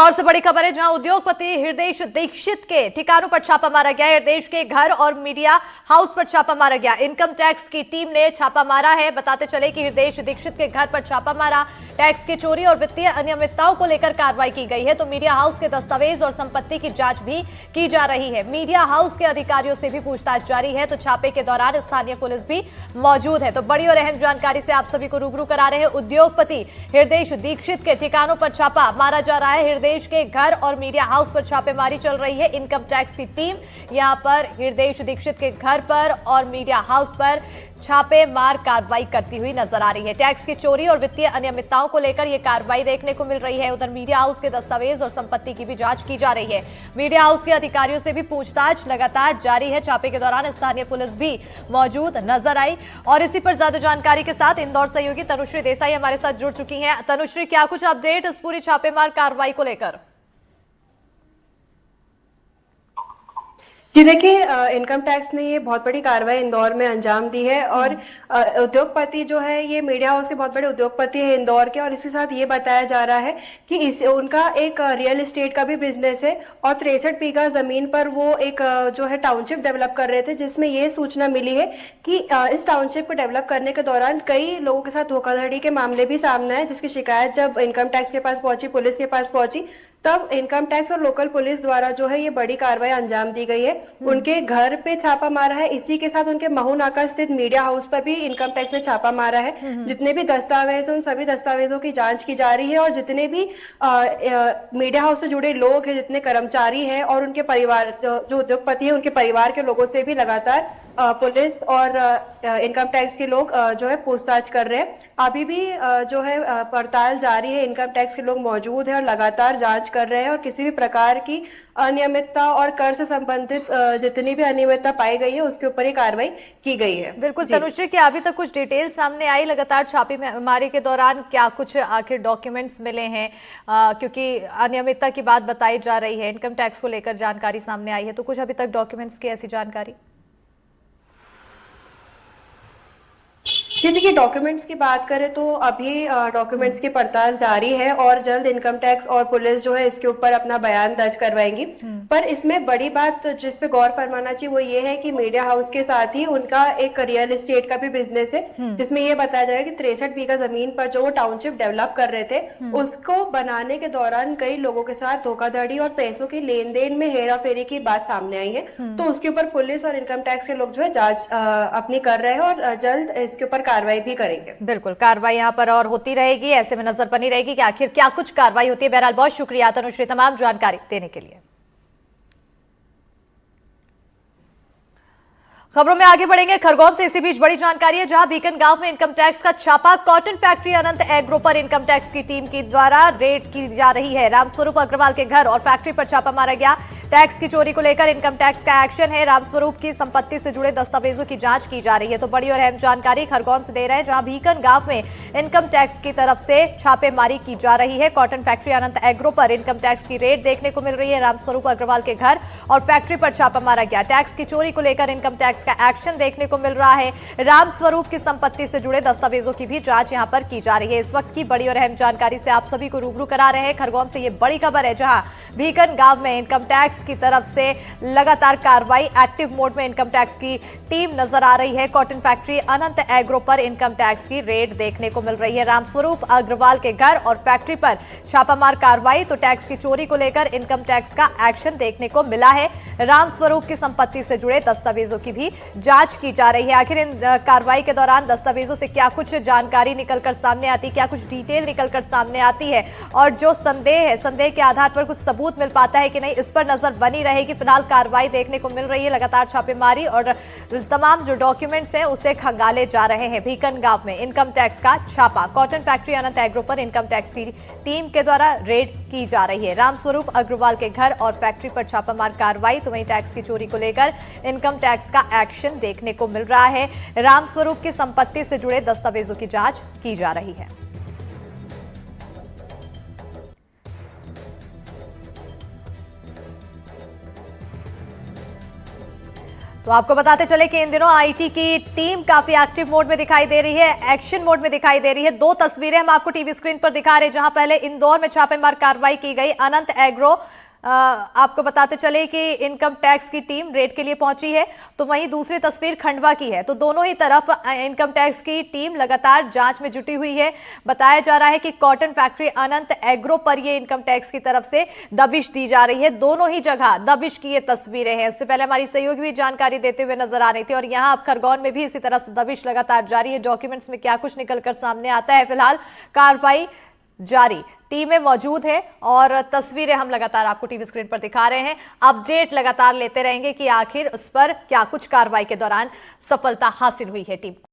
इंदौर से बड़ी खबर है, जहां उद्योगपति हृदय दीक्षित के ठिकानों पर छापा मारा गया। हृदय के घर और मीडिया हाउस पर छापा मारा गया। इनकम टैक्स की टीम ने छापा मारा है। बताते चले कि हृदय दीक्षित के घर पर छापा मारा। टैक्स की चोरी और वित्तीय अनियमितताओं को लेकर कार्रवाई की गई है। तो मीडिया हाउस के दस्तावेज और संपत्ति की जांच भी की जा रही है। मीडिया हाउस के अधिकारियों से भी पूछताछ जारी है। तो छापे के दौरान स्थानीय पुलिस भी मौजूद है। तो बड़ी और अहम जानकारी से आप सभी को रूबरू करा रहे हैं। उद्योगपति हृदय दीक्षित के ठिकानों पर छापा मारा जा रहा है। हृदय के घर और मीडिया हाउस पर छापेमारी चल रही है। इनकम टैक्स की टीम यहां पर हृदय दीक्षित के घर पर और मीडिया हाउस पर छापेमार कार्रवाई करती हुई नजर आ रही है। टैक्स की चोरी और वित्तीय अनियमितताओं को लेकर यह कार्रवाई देखने को मिल रही है। उधर मीडिया हाउस के दस्तावेज और संपत्ति की भी जांच की जा रही है। मीडिया हाउस के अधिकारियों से भी पूछताछ लगातार जारी है। छापे के दौरान स्थानीय पुलिस भी मौजूद नजर आई। और इसी पर ज्यादा जानकारी के साथ इंदौर सहयोगी तनुश्री देसाई हमारे साथ जुड़ चुकी हैं। तनुश्री, क्या कुछ अपडेट इस पूरी छापेमार कार्रवाई को लेकर? जी देखिए, इनकम टैक्स ने ये बहुत बड़ी कार्रवाई इंदौर में अंजाम दी है। और उद्योगपति जो है, ये मीडिया हाउस के बहुत बड़े उद्योगपति है इंदौर के। और इसके साथ ये बताया जा रहा है कि उनका एक रियल एस्टेट का भी बिजनेस है और 63 बीघा जमीन पर वो एक जो है टाउनशिप डेवलप कर रहे थे, जिसमें ये सूचना मिली है कि इस टाउनशिप को डेवलप करने के दौरान कई लोगों के साथ धोखाधड़ी के मामले भी सामने आए, जिसकी शिकायत जब इनकम टैक्स के पास पहुंची, पुलिस के पास पहुंची, तब इनकम टैक्स और लोकल पुलिस द्वारा जो है ये बड़ी कार्रवाई अंजाम दी गई है। उनके घर पे छापा मारा है। इसी के साथ उनके महू नाका स्थित मीडिया हाउस पर भी इनकम टैक्स ने छापा मारा है। जितने भी दस्तावेज, उन सभी दस्तावेजों की जांच की जा रही है। और जितने भी मीडिया हाउस से जुड़े लोग हैं, जितने कर्मचारी हैं और उनके परिवार, जो उद्योगपति है, उनके परिवार के लोगों से भी लगातार पुलिस और इनकम टैक्स के लोग जो है पूछताछ कर रहे हैं। अभी भी जो है पड़ताल जारी है। इनकम टैक्स के लोग मौजूद हैं और लगातार जांच कर रहे हैं। और किसी भी प्रकार की अनियमितता और कर से संबंधित जितनी भी अनियमितता पाई गई है, उसके ऊपर ही कार्रवाई की गई है। बिल्कुल तनुश्री, क्या अभी तक कुछ डिटेल सामने आई? लगातार छापेमारी के दौरान क्या कुछ आखिर डॉक्यूमेंट्स मिले हैं? क्योंकि अनियमितता की बात बताई जा रही है, इनकम टैक्स को लेकर जानकारी सामने आई है, तो कुछ अभी तक डॉक्यूमेंट्स की ऐसी जानकारी? जी देखिए, डॉक्यूमेंट्स की बात करें तो अभी डॉक्यूमेंट्स की पड़ताल जारी है और जल्द इनकम टैक्स और पुलिस जो है इसके ऊपर अपना बयान दर्ज करवाएंगी। पर इसमें बड़ी बात जिस पे गौर फरमाना चाहिए वो ये है कि मीडिया हाउस के साथ ही उनका एक रियल एस्टेट का भी बिजनेस है, जिसमें ये बताया जा रहा है कि 63 बीघा जमीन पर जो वो टाउनशिप डेवलप कर रहे थे, उसको बनाने के दौरान कई लोगों के साथ धोखाधड़ी और पैसों की लेन देन में हेरा फेरी की बात सामने आई है। तो उसके ऊपर पुलिस और इनकम टैक्स के लोग जो है जांच अपनी कर रहे हैं और जल्द इसके ऊपर कार्रवाई भी करेंगे। बिल्कुल, कार्रवाई यहाँ पर और होती रहेगी। ऐसे में नजर बनी रहेगी कि आखिर क्या कुछ कार्रवाई होती है। बहरहाल बहुत शुक्रिया तनुश्री तमाम जानकारी देने के लिए। खबरों में आगे बढ़ेंगे। खरगोन से इसी बीच बड़ी जानकारी है, जहां बीकन गांव में इनकम टैक्स का छापा। कॉटन फैक्ट्री अनंत एग्रो पर इनकम टैक्स की टीम के द्वारा रेड की जा रही है। रामस्वरूप अग्रवाल के घर और फैक्ट्री पर छापा मारा गया। टैक्स की चोरी को लेकर इनकम टैक्स का एक्शन है। रामस्वरूप की संपत्ति से जुड़े दस्तावेजों की जांच की जा रही है। तो बड़ी और अहम जानकारी खरगोन से दे रहे हैं, जहां बीकन गांव में इनकम टैक्स की तरफ से छापेमारी की जा रही है। कॉटन फैक्ट्री अनंत एग्रो पर इनकम टैक्स की रेड देखने को मिल रही है। रामस्वरूप अग्रवाल के घर और फैक्ट्री पर छापा मारा गया। टैक्स की चोरी को लेकर इनकम टैक्स का एक्शन देखने को मिल रहा है। रामस्वरूप की संपत्ति से जुड़े दस्तावेजों की भी जांच यहां पर की जा रही है। इस वक्त की बड़ी और अहम जानकारी से आप सभी को रूबरू करा रहे हैं। खरगोन से ये बड़ी खबर है, जहां बीकन गांव में इनकम टैक्स की तरफ से लगातार कार्रवाई, एक्टिव मोड में इनकम टैक्स की टीम नजर आ रही है। कॉटन फैक्ट्री अनंत एग्रो पर इनकम टैक्स की रेड देखने को मिल रही है। रामस्वरूप अग्रवाल के घर और फैक्ट्री पर छापामार कार्रवाई। तो टैक्स की चोरी को लेकर इनकम टैक्स का एक्शन देखने को मिला है। रामस्वरूप की संपत्ति से जुड़े दस्तावेजों की भी जांच की जा रही है। आखिर इन कार्रवाई के दौरान दस्तावेजों से क्या कुछ जानकारी निकलकर सामने आती है, क्या कुछ डिटेल निकलकर सामने आती है, और जो संदेह है, संदेह के आधार पर कुछ सबूत मिल पाता है कि नहीं, इस पर नजर बनी रहेगी। फिलहाल कार्रवाई देखने को मिल रही है। लगातार छापेमारी और तमाम जो डॉक्यूमेंट्स हैं उसे खंगाले जा रहे हैं। बीकन गांव में इनकम टैक्स का छापा। कॉटन फैक्ट्री अनंत एग्रो पर इनकम टैक्स की टीम के द्वारा रेड की जा रही है। रामस्वरूप अग्रवाल के घर और फैक्ट्री पर छापामार कार्रवाई। तो वहीं टैक्स की चोरी को लेकर इनकम टैक्स का एक्शन देखने को मिल रहा है। रामस्वरूप की संपत्ति से जुड़े दस्तावेजों की जांच की जा रही है। तो आपको बताते चले कि इन दिनों आईटी की टीम काफी एक्टिव मोड में दिखाई दे रही है, एक्शन मोड में दिखाई दे रही है। दो तस्वीरें हम आपको टीवी स्क्रीन पर दिखा रहे हैं, जहां पहले इंदौर में छापेमार कार्रवाई की गई। अनंत एग्रो आपको बताते चले कि इनकम टैक्स की टीम रेड के लिए पहुंची है, तो वहीं दूसरी तस्वीर खंडवा की है। तो दोनों ही तरफ इनकम टैक्स की टीम लगातार जांच में जुटी हुई है। बताया जा रहा है कि कॉटन फैक्ट्री अनंत एग्रो पर ये इनकम टैक्स की तरफ से दबिश दी जा रही है। दोनों ही जगह दबिश की ये तस्वीरें हैं। उससे पहले हमारी सहयोगी भी जानकारी देते हुए नजर आ रही थी, और यहाँ अब खरगोन में भी इसी तरह से दबिश लगातार जारी है। डॉक्यूमेंट्स में क्या कुछ निकलकर सामने आता है, फिलहाल कार्रवाई जारी, टीमें मौजूद है और तस्वीरें हम लगातार आपको टीवी स्क्रीन पर दिखा रहे हैं। अपडेट लगातार लेते रहेंगे कि आखिर उस पर क्या कुछ कार्रवाई के दौरान सफलता हासिल हुई है टीम को।